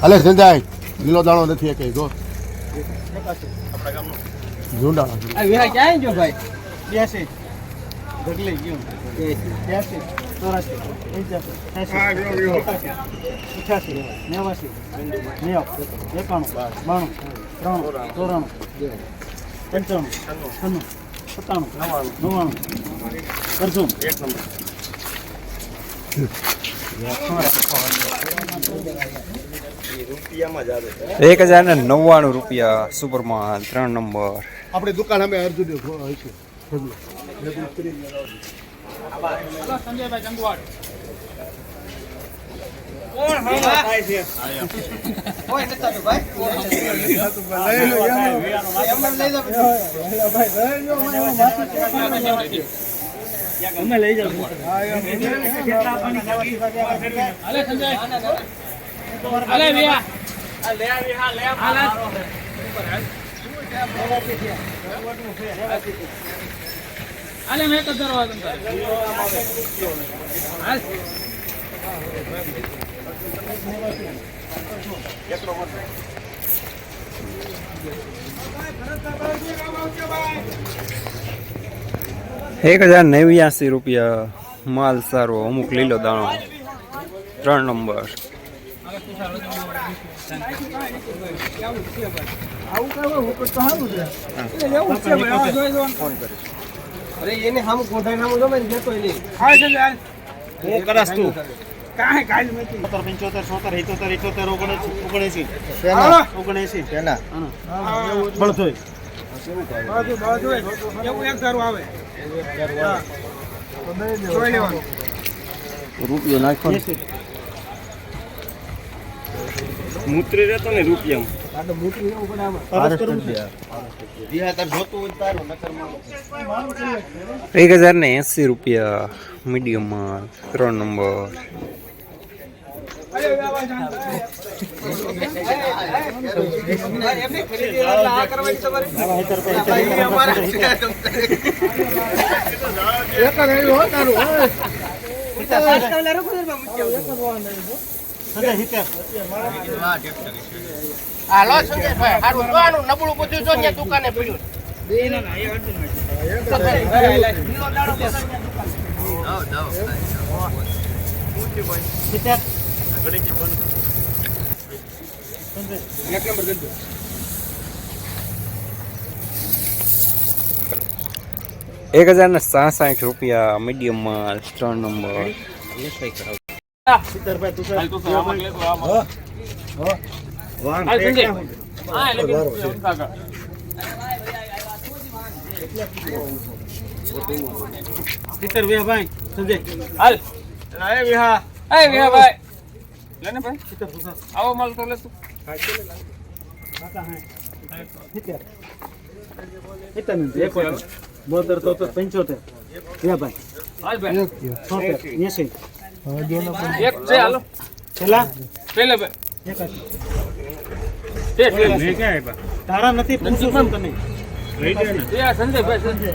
અલે સંજાય લીલો દાણો નથી એક જો ઝુંડા આ વિહા ક્યાં ગયો ભાઈ 82 ઢગલી ગયો 82 84 85 ₹1099 સુપરમાં 3 નંબર. આપણી દુકાન અમે અર્જુન હોય છે સંજયભાઈ ગંગવાડ કોણ નતા તો ભાઈ અમે લઈ જાવ અલે સંજય અલે વિયા લે વિયા લે અલે મેં તો દરવાજો હાલ ₹1089 માલ સારો અમુક લીલો દાણો 3 નંબર. અરે એને હામ કોઠા નામ જો મેં દેતો લે હા છે હાલ હું કરસ તું કાહે કાલ મે 75 76 77 78 79 પેલા બળતોય બાજુ એવું એક ધારું આવે જોઈ લેવાનું રૂપિયો નાખો મૂત્રી રહેતો ને રૂપિયામાં આ તો મૂત્રી એવું પણ આમાં કરું છે દિયા તાર જોતું હોય તારું નકર માં ₹1080 મીડિયમ માલ 3 નંબર. હાલો સંજયભાઈ હારું જોવાનું નબળું બધું જો ને દુકાને પડ્યું ₹1067 મીડિયમ માલ 3 નંબર. ભાઈ સંજય હાલ વિહા ભાઈ લેને ભાઈ આવો માલ તો લે તું બોતર તો 75 ભાઈ હાલ ભાઈ 80 એક છે હાલો પેલા પેલે તારા નથી પૂછું તમે લઈ દે ને સંજયભાઈ સંજય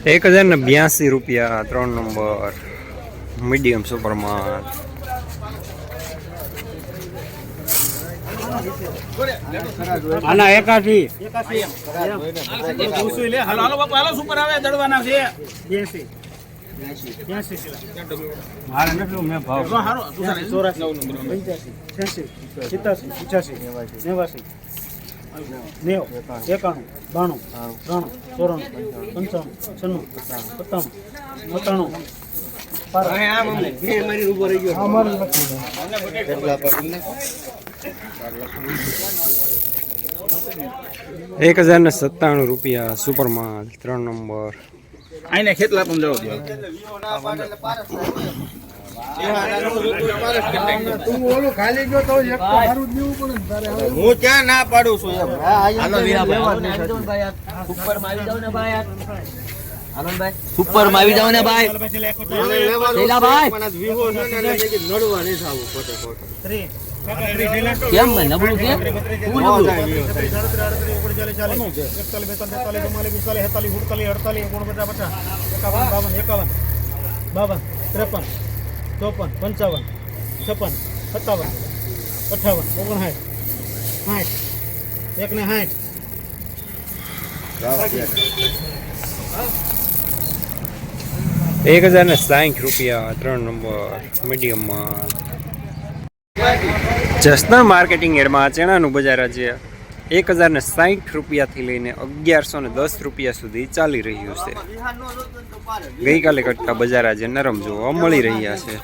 ₹1082 3 નંબર મીડિયમ સુપરમાં. આના 81 પૂછું લે હાલો હાલો બાપુ હાલો સુપર આવે દડવાના છે 82 મારે નથી મેં ભાવ હારો 84 નંબર 85 87 85 89 90 91 92 93 94 95 96 ₹1097 સુપરમાં 3 નંબર. આઈને ખેતલા પણ જાવ તું ઓલું ખાલી ગયો તો એક તો મારું જ દેવું પડે તારે હું ક્યાં ના પાડું છું એમ હાલો સુપર માં આવી જાવ ને ભાઈ આનંદભાઈ સુપર માં આવી જાવ ને ભાઈ લેલા ભાઈ પણ વિવો છે ને નડવા નહીં થાવું પોતે પોતે કેમ મેં નબળું કે હું નબળું 41 42 43 44 45 46 47 48 49 50 51 52 51 52, 53, 54, 55, 56, 57, 58, 59, 60, 1 ને 60. ₹1060 3 નંબર મીડિયમમાં. જસદણ માર્કેટિંગ યાર્ડમાં ચણાનું બજાર આજે ₹1060 લઈને ₹1110 સુધી ચાલી રહ્યું છે. ગઈકાલે કરતાં બજાર આજે નરમ જોવા મળી રહ્યા છે.